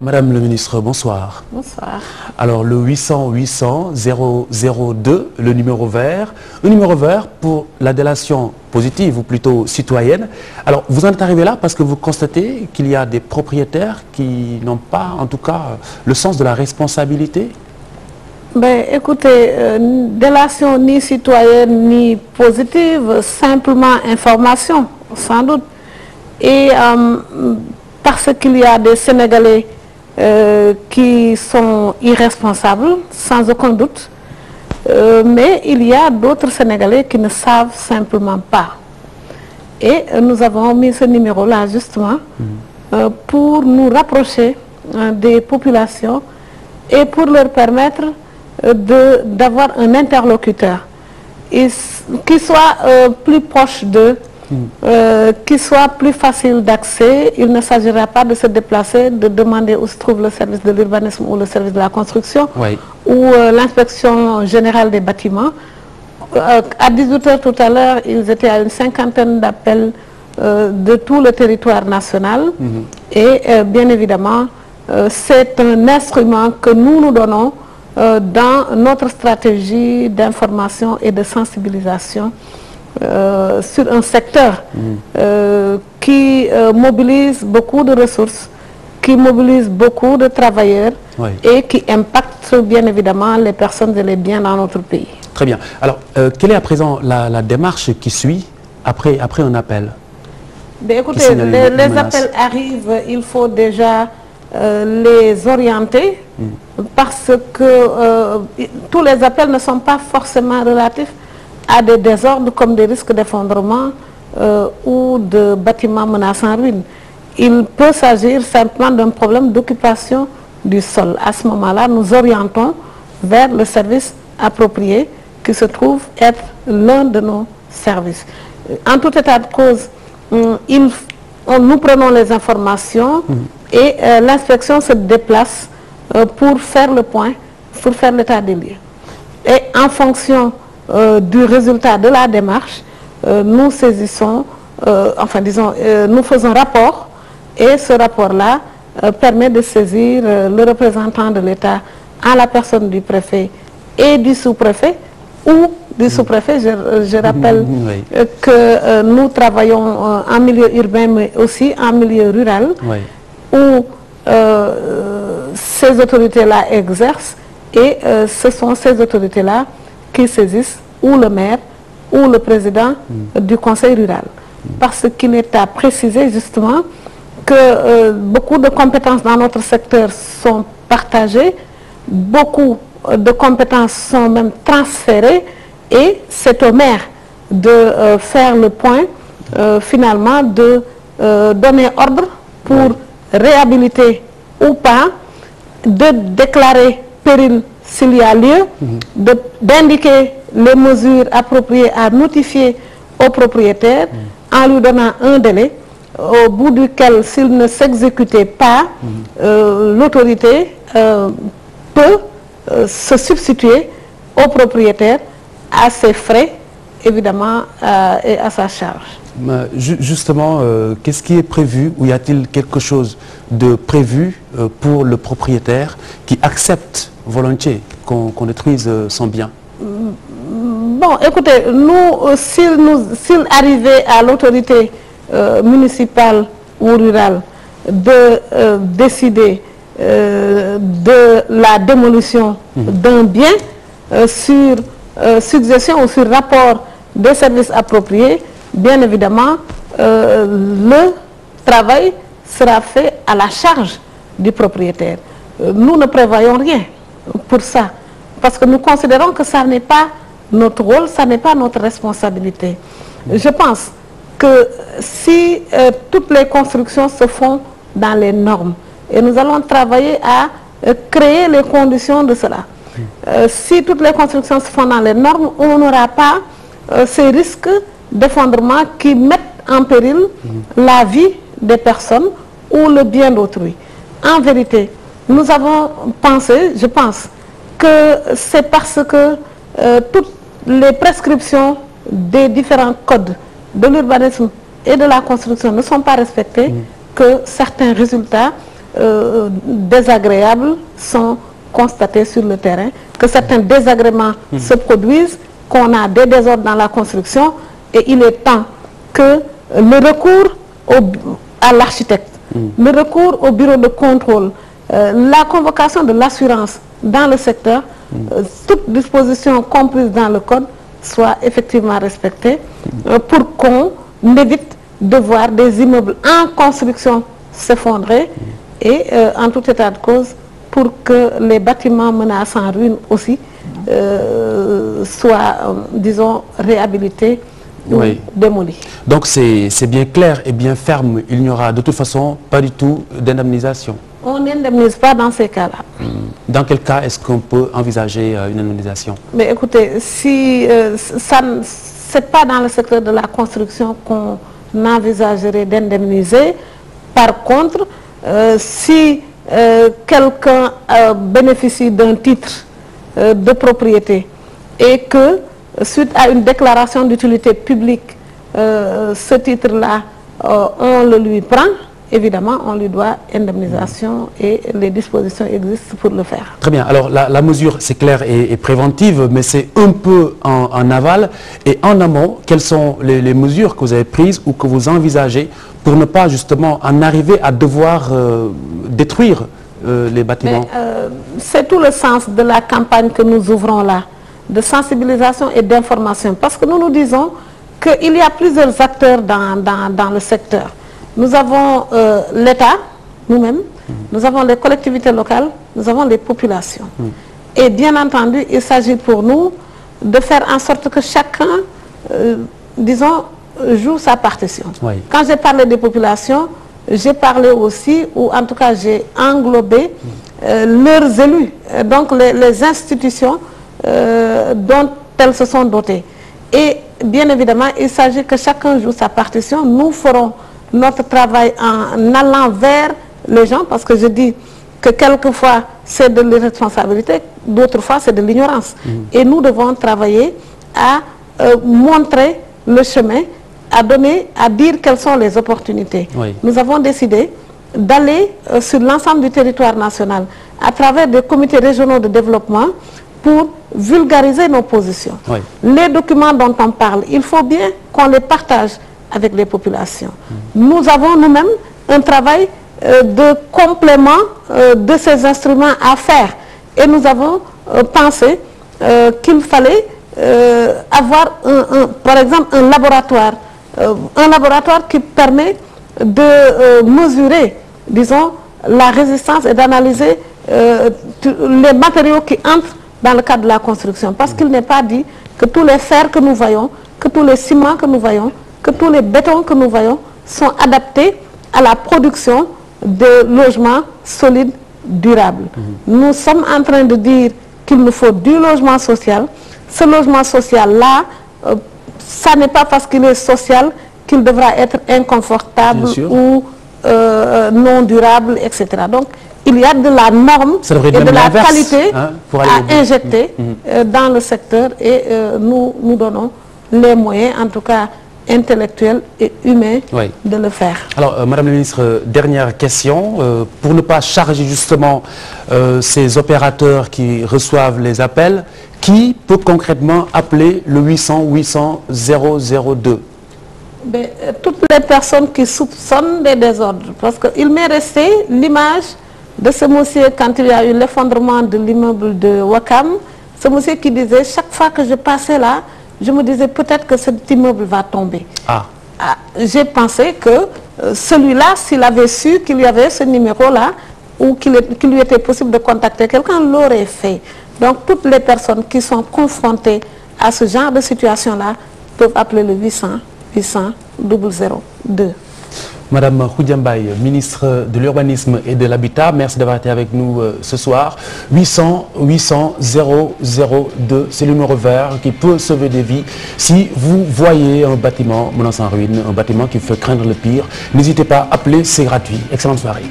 Madame le ministre, bonsoir. Bonsoir. Alors le 800 800 002, le numéro vert pour la délation positive ou plutôt citoyenne. Alors vous en êtes arrivé là parce que vous constatez qu'il y a des propriétaires qui n'ont pas en tout cas le sens de la responsabilité. Ben, écoutez, délation ni citoyenne ni positive, simplement information, sans doute. Et parce qu'il y a des Sénégalais qui sont irresponsables, sans aucun doute, mais il y a d'autres Sénégalais qui ne savent simplement pas. Et nous avons mis ce numéro-là justement pour nous rapprocher des populations et pour leur permettre d'avoir un interlocuteur qui soit plus proche d'eux, qui soit plus facile d'accès. Il ne s'agira pas de se déplacer, de demander où se trouve le service de l'urbanisme ou le service de la construction, oui, ou l'inspection générale des bâtiments. À 18h tout à l'heure, ils étaient à une 50aine d'appels de tout le territoire national. Et bien évidemment, c'est un instrument que nous donnons dans notre stratégie d'information et de sensibilisation sur un secteur qui mobilise beaucoup de ressources, qui mobilise beaucoup de travailleurs, oui, et qui impacte bien évidemment les personnes et les biens dans notre pays. Très bien. Alors, quelle est à présent la démarche qui suit après un appel? Ben, écoutez, les appels arrivent, il faut déjà les orienter parce que tous les appels ne sont pas forcément relatifs à des désordres comme des risques d'effondrement ou de bâtiments menacés en ruine. Il peut s'agir simplement d'un problème d'occupation du sol. À ce moment-là, nous orientons vers le service approprié qui se trouve être l'un de nos services. En tout état de cause, nous prenons les informations et l'inspection se déplace pour faire le point, pour faire l'état des lieux. Et en fonction du résultat de la démarche, nous saisissons, nous faisons rapport et ce rapport-là permet de saisir le représentant de l'État à la personne du préfet et du sous-préfet ou du sous-préfet. Je rappelle que nous travaillons en milieu urbain mais aussi en milieu rural, où ces autorités-là exercent et ce sont ces autorités-là qui saisissent ou le maire ou le président du conseil rural. Parce qu'il est à préciser justement que beaucoup de compétences dans notre secteur sont partagées, beaucoup de compétences sont même transférées et c'est au maire de faire le point, finalement de donner ordre pour réhabiliter ou pas, de déclarer péril s'il y a lieu, d'indiquer les mesures appropriées à notifier au propriétaire en lui donnant un délai au bout duquel, s'il ne s'exécutait pas, l'autorité peut se substituer au propriétaire à ses frais, évidemment, et à sa charge. Justement, qu'est-ce qui est prévu ou y a-t-il quelque chose de prévu pour le propriétaire qui accepte volontiers qu'on détruise son bien? Bon, écoutez, nous, s'il arrivait à l'autorité municipale ou rurale de décider de la démolition d'un bien sur suggestion ou sur rapport des services appropriés, bien évidemment, le travail sera fait à la charge du propriétaire. Nous ne prévoyons rien pour ça, parce que nous considérons que ça n'est pas notre rôle, ça n'est pas notre responsabilité. Je pense que si toutes les constructions se font dans les normes, et nous allons travailler à créer les conditions de cela. Si toutes les constructions se font dans les normes, on n'aura pas ces risques d'effondrement qui mettent en péril la vie des personnes ou le bien d'autrui. En vérité, nous avons pensé, je pense, que c'est parce que toutes les prescriptions des différents codes de l'urbanisme et de la construction ne sont pas respectées que certains résultats désagréables sont constatés sur le terrain, que certains désagréments se produisent, qu'on a des désordres dans la construction, et il est temps que le recours à l'architecte, le recours au bureau de contrôle, la convocation de l'assurance dans le secteur, toutes dispositions comprises dans le code soient effectivement respectées pour qu'on évite de voir des immeubles en construction s'effondrer et en tout état de cause pour que les bâtiments menaçant en ruine aussi soient, disons, réhabilités ou démolis. Donc c'est bien clair et bien ferme, il n'y aura de toute façon pas du tout d'indemnisation. On n'indemnise pas dans ces cas-là. Dans quel cas est-ce qu'on peut envisager une indemnisation? Mais écoutez, si ça c'est pas dans le secteur de la construction qu'on envisagerait d'indemniser. Par contre, si quelqu'un bénéficie d'un titre de propriété et que suite à une déclaration d'utilité publique, ce titre-là, on le lui prend, évidemment, on lui doit indemnisation et les dispositions existent pour le faire. Très bien. Alors, la mesure, c'est clair et préventive, mais c'est un peu en aval. Et en amont, quelles sont les mesures que vous avez prises ou que vous envisagez pour ne pas justement en arriver à devoir détruire les bâtiments? C'est tout le sens de la campagne que nous ouvrons là, de sensibilisation et d'information. Parce que nous nous disons qu'il y a plusieurs acteurs dans le secteur. Nous avons l'État, nous-mêmes, nous avons les collectivités locales, nous avons les populations. Et bien entendu, il s'agit pour nous de faire en sorte que chacun, disons, joue sa partition. Quand j'ai parlé des populations, j'ai parlé aussi, ou en tout cas j'ai englobé leurs élus, donc les institutions dont elles se sont dotées. Et bien évidemment, il s'agit que chacun joue sa partition. Nous ferons notre travail en allant vers les gens, parce que je dis que quelquefois c'est de l'irresponsabilité, d'autres fois c'est de l'ignorance. Et nous devons travailler à montrer le chemin, à donner, à dire quelles sont les opportunités. Nous avons décidé d'aller sur l'ensemble du territoire national à travers des comités régionaux de développement pour vulgariser nos positions. Les documents dont on parle, il faut bien qu'on les partage avec les populations. Nous avons nous-mêmes un travail de complément de ces instruments à faire. Et nous avons pensé qu'il fallait avoir, par exemple, un laboratoire qui permet de mesurer, disons, la résistance et d'analyser les matériaux qui entrent dans le cadre de la construction. Parce qu'il n'est pas dit que tous les fers que nous voyons, que tous les ciments que nous voyons, que tous les bétons que nous voyons sont adaptés à la production de logements solides, durables. Nous sommes en train de dire qu'il nous faut du logement social. Ce logement social-là, ça n'est pas parce qu'il est social qu'il devra être inconfortable ou non durable, etc. Donc, il y a de la norme et de la qualité à injecter dans le secteur et nous donnons les moyens, en tout cas intellectuels et humains, de le faire. Alors, Madame la Ministre, dernière question. Pour ne pas charger justement ces opérateurs qui reçoivent les appels, qui peut concrètement appeler le 800 800 002? Toutes les personnes qui soupçonnent des désordres. Parce qu'il m'est resté l'image de ce monsieur quand il y a eu l'effondrement de l'immeuble de Wakam. Ce monsieur qui disait, chaque fois que je passais là, je me disais peut-être que cet immeuble va tomber. J'ai pensé que celui-là, s'il avait su qu'il y avait ce numéro-là, ou qu'il lui était possible de contacter quelqu'un, l'aurait fait. Donc toutes les personnes qui sont confrontées à ce genre de situation-là peuvent appeler le 800 800 002. Madame Khoudia Mbaye, ministre de l'Urbanisme et de l'Habitat, merci d'avoir été avec nous ce soir. 800 800 002, c'est le numéro vert qui peut sauver des vies. Si vous voyez un bâtiment menaçant en ruine, un bâtiment qui fait craindre le pire, n'hésitez pas à appeler, c'est gratuit. Excellente soirée.